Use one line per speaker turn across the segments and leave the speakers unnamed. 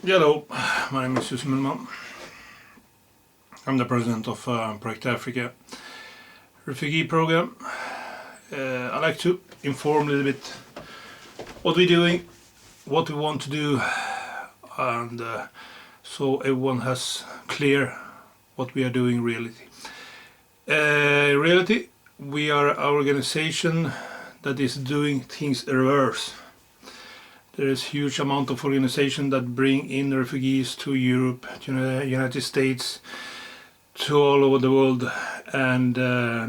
Hello, my name is Jussi Millman. I'm the president of Project Africa refugee program. I'd like to inform a little bit what we're doing, what we want to do, and so everyone has clear what we are doing in reality. In reality, we are an organization that is doing things reverse. There is huge amount of organization that bring in refugees to Europe, to the United States, to all over the world, and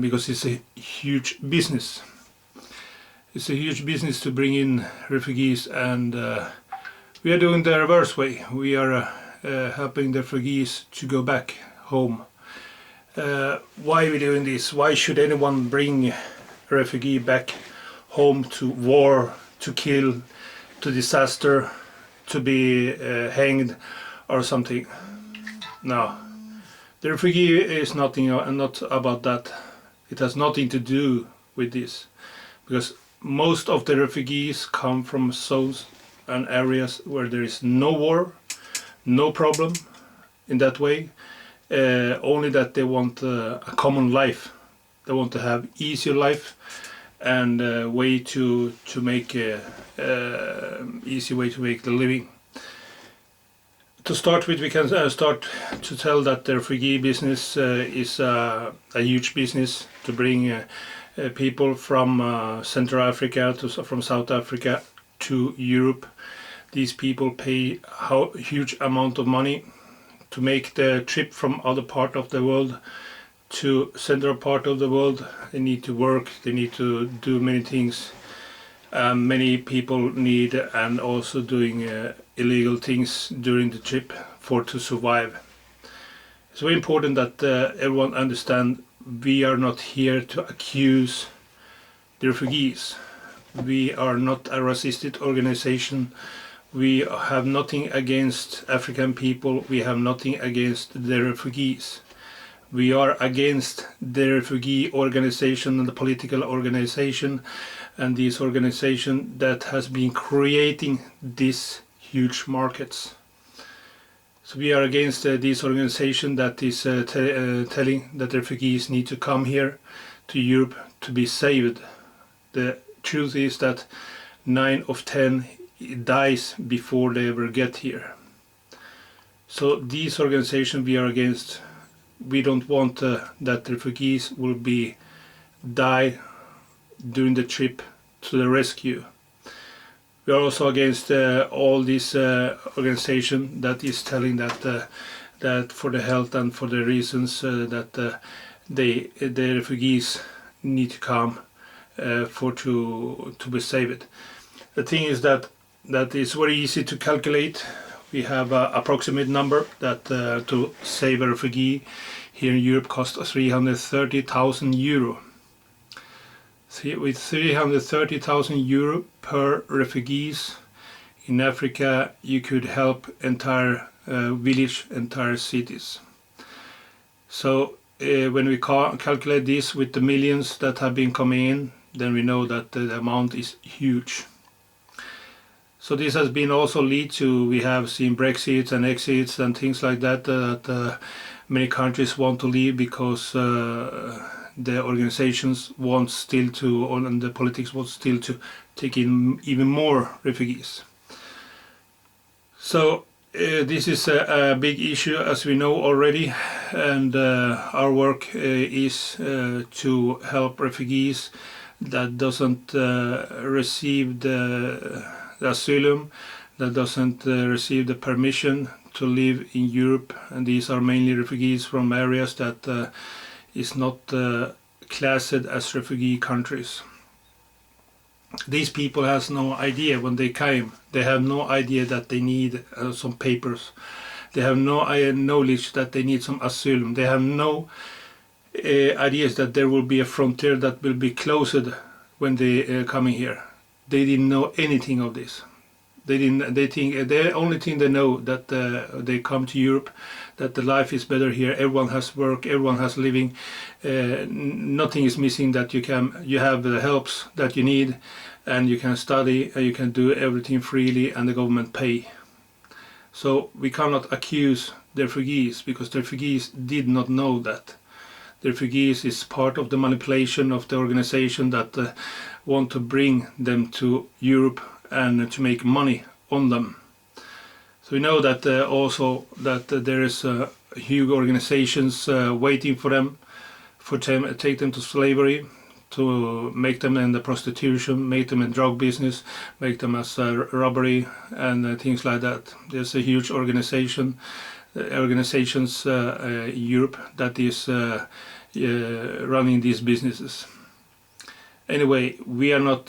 because it's a huge business. It's a huge business to bring in refugees, and we are doing the reverse way. We are helping the refugees to go back home. Why are we doing this? Why should anyone bring a refugee back home to war, to kill, to disaster, to be hanged or something? No. The refugee is not about that. It has nothing to do with this, because most of the refugees come from zones and areas where there is no war, no problem in that way, only that they want a common life. They want to have easier life and a way to make easy way to make the living. To start with, we can start to tell that the refugee business is a huge business to bring people from Central Africa from South Africa to Europe. These people pay a huge amount of money to make the trip from other part of the world to central part of the world. They need to work, they need to do many things. Many people need and also doing illegal things during the trip to survive. It's very important that everyone understand we are not here to accuse the refugees. We are not a racist organization. We have nothing against African people. We have nothing against the refugees. We are against the refugee organization and the political organization and this organization that has been creating these huge markets. So we are against this organization that is telling that refugees need to come here to Europe to be saved. The truth is that 9 of 10 dies before they ever get here. So this organization we are against. We don't want that refugees will die during the trip to the rescue. We are also against all this organization that is telling that for the health and for the reasons that the refugees need to come to be saved. The thing is that is very easy to calculate. We have an approximate number that to save a refugee here in Europe costs 330,000 euro. With 330,000 euro per refugees in Africa, you could help entire village, entire cities. So when we calculate this with the millions that have been coming in, then we know that the amount is huge. So this has been also lead to, we have seen Brexits and exits and things like that, that many countries want to leave because the organizations want still to, and the politics want still to take in even more refugees. So this is a big issue, as we know already, and our work is to help refugees that doesn't receive the asylum, that doesn't receive the permission to live in Europe, and these are mainly refugees from areas that is not classed as refugee countries. These people has no idea when they came. They have no idea that they need some papers. They have no knowledge that they need some asylum. They have no ideas that there will be a frontier that will be closed when they coming here. They didn't know anything of this. They think the only thing they know that they come to Europe, that the life is better here. Everyone has work, everyone has living, nothing is missing. That you have the helps that you need, and you can study, and you can do everything freely, and the government pay. So we cannot accuse the refugees, because the refugees did not know that. The refugees is part of the manipulation of the organization that want to bring them to Europe and to make money on them. So we know that also that there is huge organizations waiting for them, take them to slavery, to make them in the prostitution, make them in drug business, make them as robbery and things like that. There's a huge organizations in Europe that is running these businesses. Anyway, we are not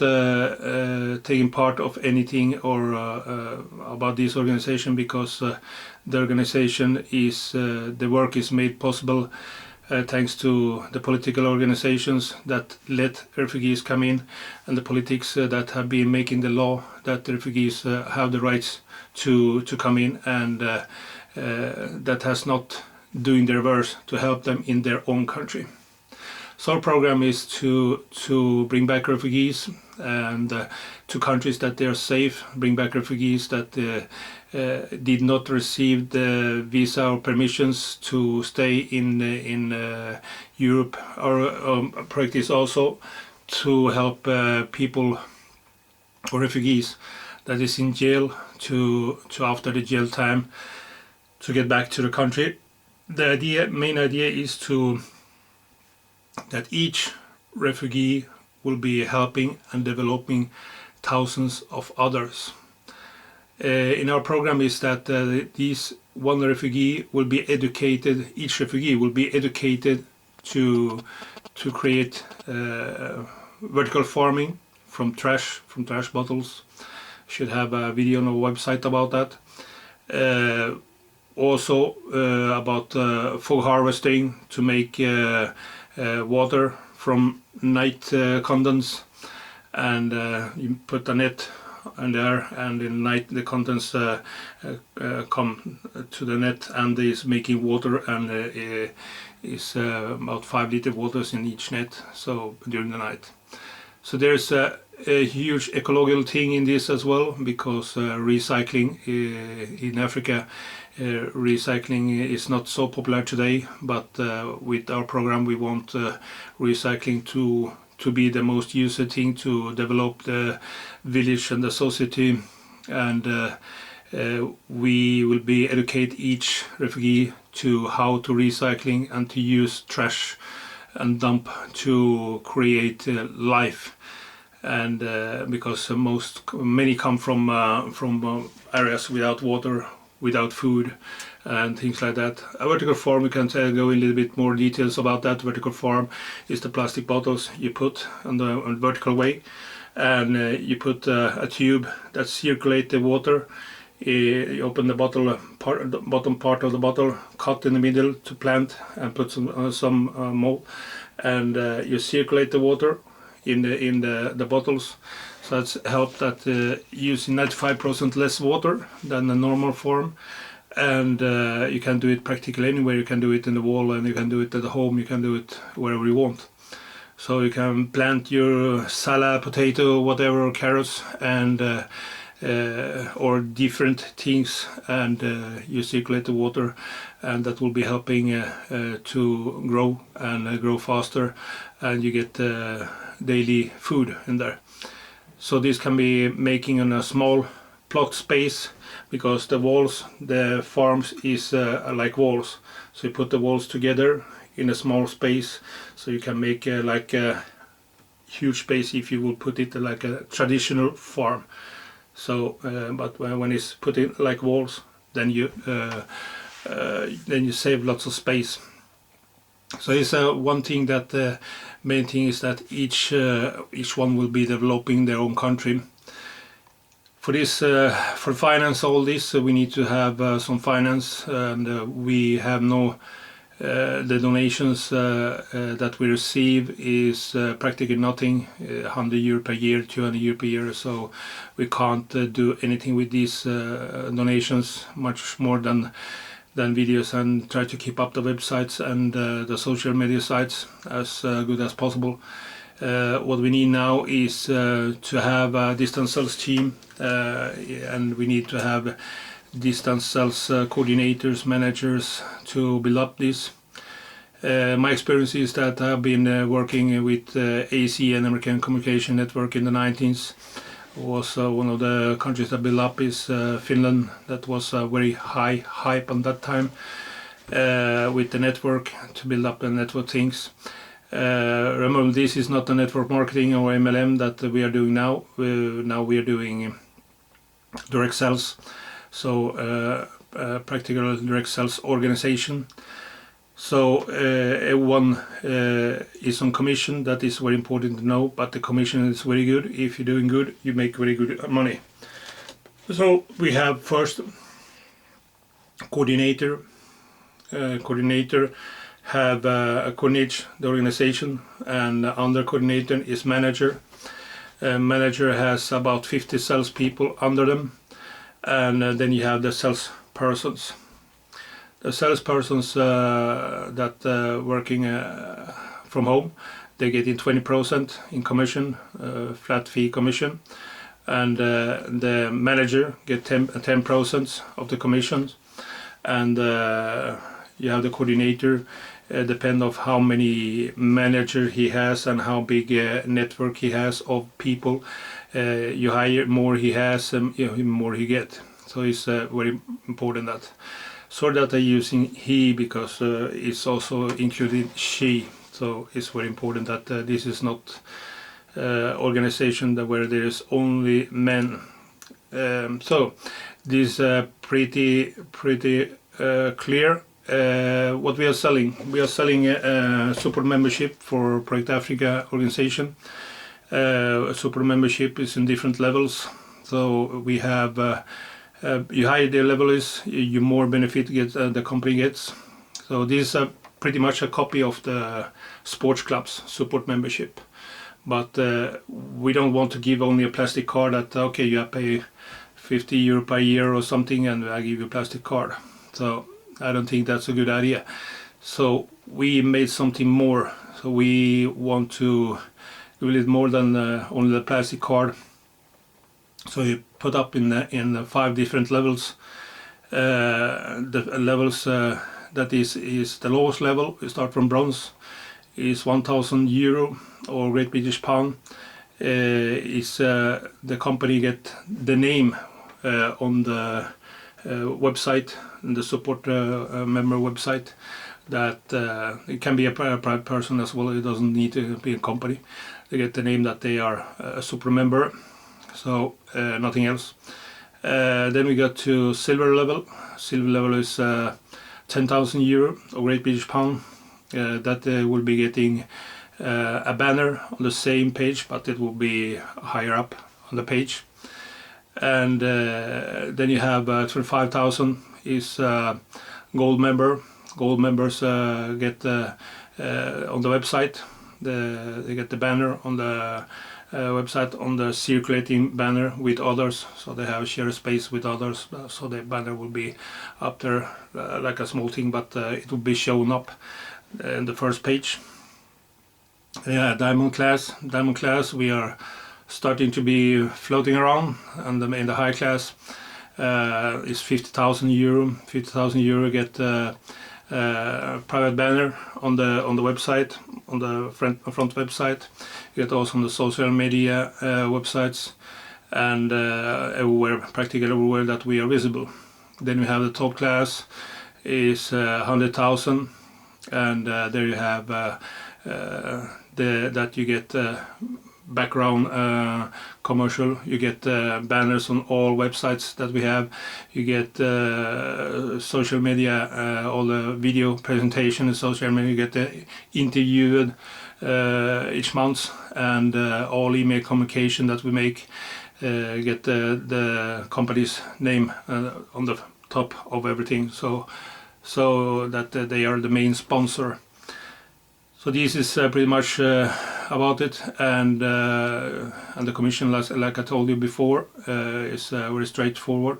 taking part of anything or about this organization, because the organization is the work is made possible thanks to the political organizations that let refugees come in, and the politics that have been making the law that the refugees have the rights to come in, and that has not doing their worst to help them in their own country. So our program is to bring back refugees and to countries that they are safe, bring back refugees that did not receive the visa or permissions to stay in Europe. Our project is also to help people or refugees that is in jail to after the jail time to get back to the country. The main idea is that each refugee will be helping and developing thousands of others. In our program is that these one refugee will be educated, each refugee will be educated to create vertical farming from trash bottles. Should have a video on our website about that. Also about fog harvesting, to make water from night contents, and you put a net in there, and in night the contents come to the net and is making water, and is about 5 liter waters in each net, so during the night. So there's a huge ecological thing in this as well, because recycling in Africa, recycling is not so popular today, but with our program we want recycling to be the most used thing to develop the village and the society, and we will be educate each refugee to how to recycling and to use trash and dump to create life. And because many come from areas without water, without food and things like that. A vertical farm, we can go in a little bit more details about that. Vertical farm is the plastic bottles you put on the vertical way, and you put a tube that circulates the water. You open the bottom part of the bottle, cut in the middle to plant, and put some mold, and you circulate the water in the bottles. So that's helped that using 95% less water than the normal form, and you can do it practically anywhere. You can do it in the wall, and you can do it at the home. You can do it wherever you want. So you can plant your salad, potato, whatever, carrots, and or different things, and you circulate the water, and that will be helping to grow and grow faster, and you get daily food in there. So this can be making in a small plot space, because the walls, the farms is like walls. So you put the walls together in a small space, so you can make like a huge space if you will put it like a traditional farm. So, but when it's put in like walls, then you save lots of space. So it's one thing that main thing is that each one will be developing their own country. For this, for finance all this, we need to have some finance, and we have no. The donations that we receive is practically nothing, €100 per year, €200 per year. So we can't do anything with these donations, much more than videos, and try to keep up the websites and the social media sites as good as possible. What we need now is to have a distance sales team, and we need to have distance sales coordinators, managers to build up this. My experience is that I've been working with AC and American Communication Network in the 90s. Was one of the countries that built up is Finland. That was a very high hype on that time with the network, to build up the network things. Remember, this is not the network marketing or MLM that we are doing now. Now we are doing direct sales, so practical direct sales organization. So everyone is on commission. That is very important to know, but the commission is very good. If you're doing good, you make very good money. So we have first coordinator. Coordinator have coordinate the organization, and under coordinator is manager. Manager has about 50 salespeople under them, and then you have the salespersons. The salespersons that working from home, they get in 20% in commission, flat fee commission, and the manager get 10% of the commissions, and you have the coordinator. Depend of how many manager he has and how big network he has of people. You hire more he has, more he get. So it's very important that. So that I'm using he because it's also included she. So it's very important that this is not organization where there is only men. So this pretty clear. What we are selling. We are selling a support membership for Project Africa organization. Support membership is in different levels. So we have you higher the level is, you more benefit the company gets. So this is pretty much a copy of the sports clubs support membership. But we don't want to give only a plastic card that okay, you pay 50 euro per year or something, and I give you a plastic card. So I don't think that's a good idea. So we made something more. So we want to do a little more than only the plastic card. So you put up in the 5 different levels. The levels that is the lowest level. We start from bronze. Is 1,000 euro or Great British Pound. Is the company get the name on the website, the support member website, that it can be a private person as well. It doesn't need to be a company. They get the name that they are a super member. So nothing else. Then we got to silver level. Silver level is 10,000 euro or Great British Pound. That will be getting a banner on the same page, but it will be higher up on the page. And then you have 25,000 is gold member. Gold members get on the website. They get the banner on the website, on the circulating banner with others. So they have share space with others. So the banner will be up there like a small thing, but it will be shown up in the first page. Yeah, diamond class. Diamond class. We are starting to be floating around, and in the high class is 50,000 euro. 50,000 euro get private banner on the website, on the front website. You get also on the social media websites, and everywhere, practically everywhere that we are visible. Then we have the top class is 100,000, and there you have that you get background commercial. You get banners on all websites that we have. You get social media, all the video presentation in social media. You get interviewed each month, and all email communication that we make. Get the company's name on the top of everything, so that they are the main sponsor. So this is pretty much about it, and the commission, like I told you before, is very straightforward.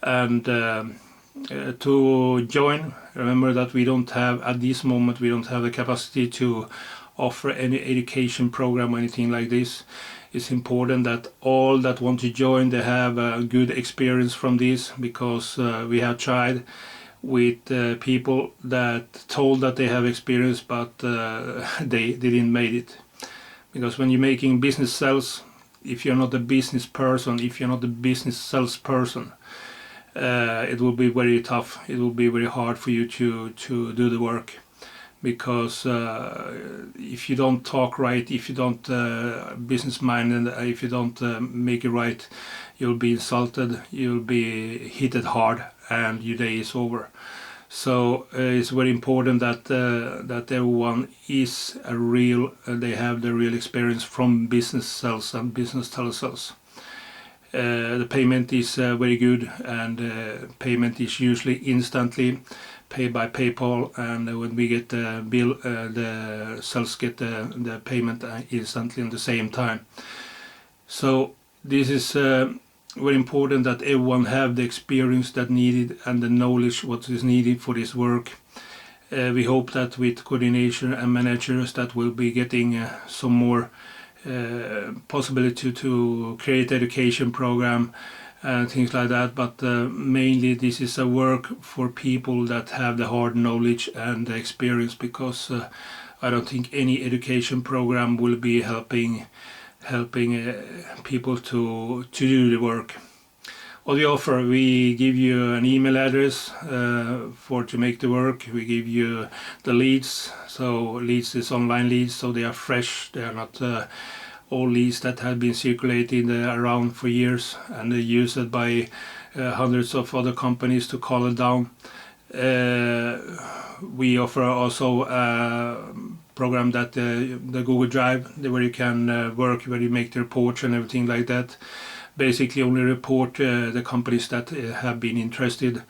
And to join, remember that we don't have, at this moment, we don't have the capacity to offer any education program or anything like this. it's important that all that want to join, they have a good experience from this, because we have tried with people that told that they have experience, but they didn't make it. Because when you're making business sales, if you're not a business person, if you're not a business salesperson, it will be very tough. It will be very hard for you to do the work, because if you don't talk right, if you don't business minded, if you don't make it right, you'll be insulted, you'll be hit hard, and your day is over. So it's very important that that everyone is a real, they have the real experience from business sales and business telesales. The payment is very good, and payment is usually instantly paid by PayPal, and when we get the bill, the sales get the payment instantly at the same time. So this is very important that everyone have the experience that needed and the knowledge what is needed for this work. We hope that with coordination and managers that will be getting some more possibility to create education program and things like that, but mainly this is a work for people that have the hard knowledge and the experience, because I don't think any education program will be helping people to do the work. What we offer, we give you an email address for to make the work. We give you the leads. So leads is online leads, so they are fresh. They are not all leads that have been circulating around for years, and they're used by hundreds of other companies to call it down. We offer also a program that the Google Drive, where you can work, where you make the reports and everything like that. Basically only report the companies that have been interested.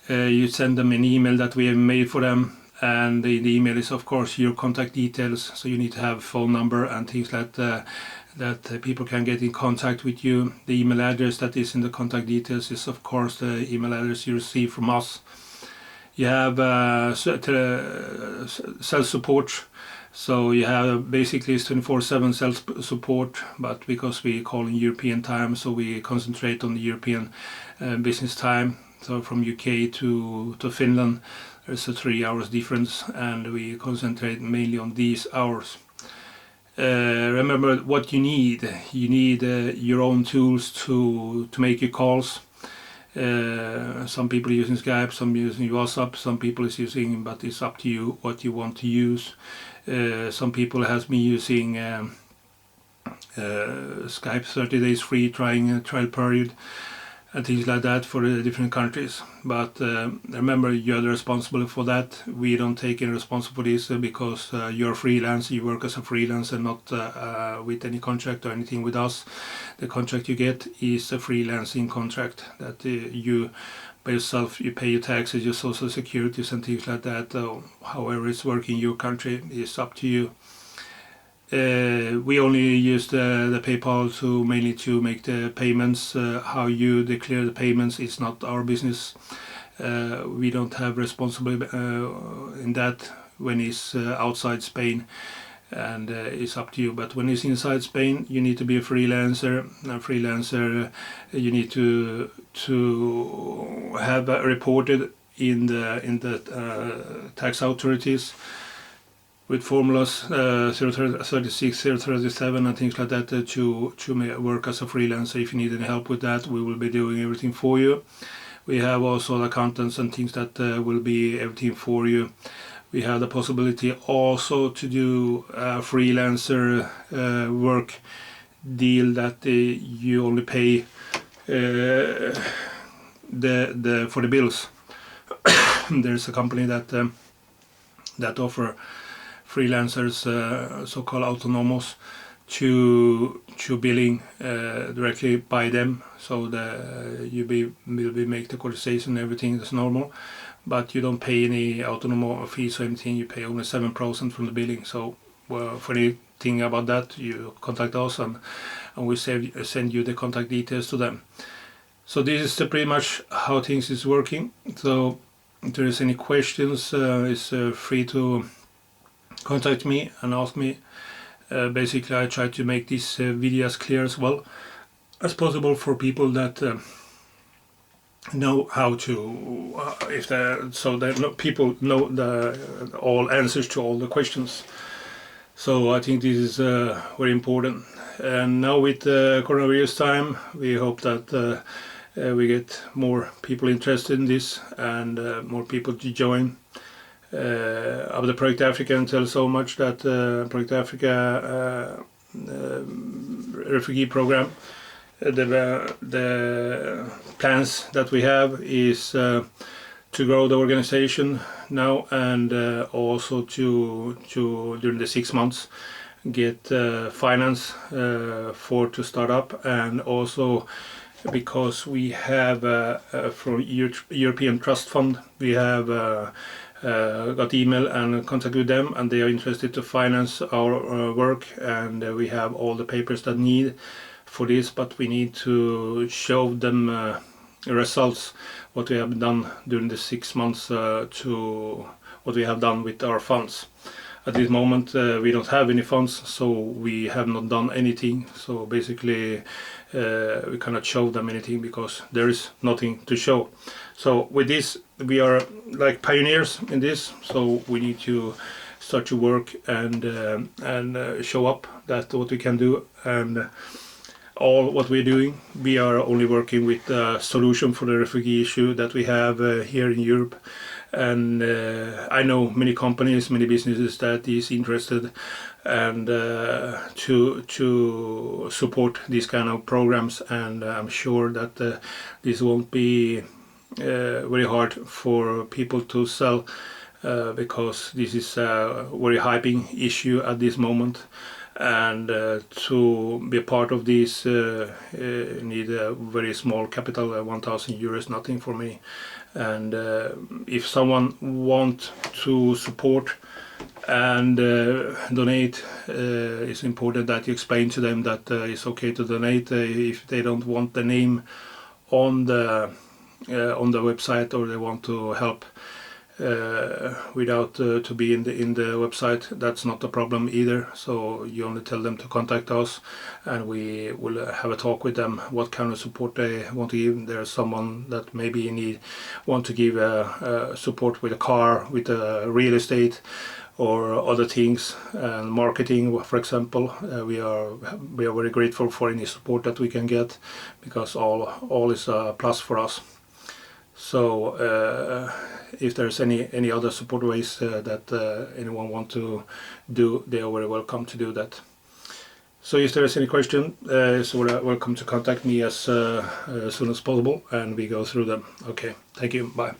You send them an email that we have made for them, and the email is of course your contact details, so you need to have phone number and things like that people can get in contact with you. The email address that is in the contact details is of course the email address you receive from us. You have sales support, so you have basically 24/7 sales support, but because we call in European time, so we concentrate on the European business time. So from UK to Finland, there's a 3 hours difference, and we concentrate mainly on these hours. Remember what you need. You need your own tools to make your calls. Some people are using Skype, some using WhatsApp, some people is using, but it's up to you what you want to use. Some people has been using Skype 30 days free, trying a trial period and things like that for the different countries. But remember, you're responsible for that. We don't take any responsibility for this because you're freelance. You work as a freelancer, not with any contract or anything with us. The contract you get is a freelancing contract that you by yourself, you pay your taxes, your social securities and things like that. However it's working in your country is up to you. We only use the PayPal mainly to make the payments. How you declare the payments is not our business. We don't have responsibility in that when it's outside Spain, and it's up to you. But when it's inside Spain, you need to be a freelancer. You need to have reported in the tax authorities with formulas 036, 037 and things like that to work as a freelancer. If you need any help with that, we will be doing everything for you. We have also accountants and things that will be everything for you. We have the possibility also to do a freelancer work deal that you only pay for the bills. There's a company that offer freelancers, so-called autonomous, to billing directly by them. So you will make the quotation, everything is normal, but you don't pay any autonomous fees or anything. You pay only 7% from the billing. So for anything about that, you contact us and we send you the contact details to them. So this is pretty much how things is working. So if there is any questions, it's free to contact me and ask me. Basically, I try to make this video as clear as well as possible for people that know how to, so that people know all answers to all the questions. So I think this is very important. And now with coronavirus time, we hope that we get more people interested in this and more people to join. Of the Project Africa, and tell so much that Project Africa refugee program, the plans that we have is to grow the organization now, and also to during the 6 months get finance to start up, and also because we have from European Trust Fund, we have got email and contact with them, and they are interested to finance our work, and we have all the papers that need for this, but we need to show them results, what we have done during the 6 months to what we have done with our funds. At this moment we don't have any funds, so we have not done anything. So basically we cannot show them anything because there is nothing to show. So with this, we are like pioneers in this, so we need to start to work and show up that what we can do, and all what we're doing, we are only working with a solution for the refugee issue that we have here in Europe. And I know many companies, many businesses that is interested and to support these kind of programs, and I'm sure that this won't be very hard for people to sell because this is a very hyping issue at this moment. And to be a part of this need a very small capital, 1,000 euros, nothing for me. And if someone want to support and donate, it's important that you explain to them that it's okay to donate if they don't want the name on the website, or they want to help without to be in the website. That's not a problem either. So you only tell them to contact us, and we will have a talk with them what kind of support they want to give. There's someone that maybe want to give support with a car, with real estate, or other things, and marketing, for example. We are very grateful for any support that we can get, because all is a plus for us. So if there's any other support ways that anyone want to do, they are very welcome to do that. So if there is any question, so welcome to contact me as soon as possible, and we go through them. Okay, thank you, bye.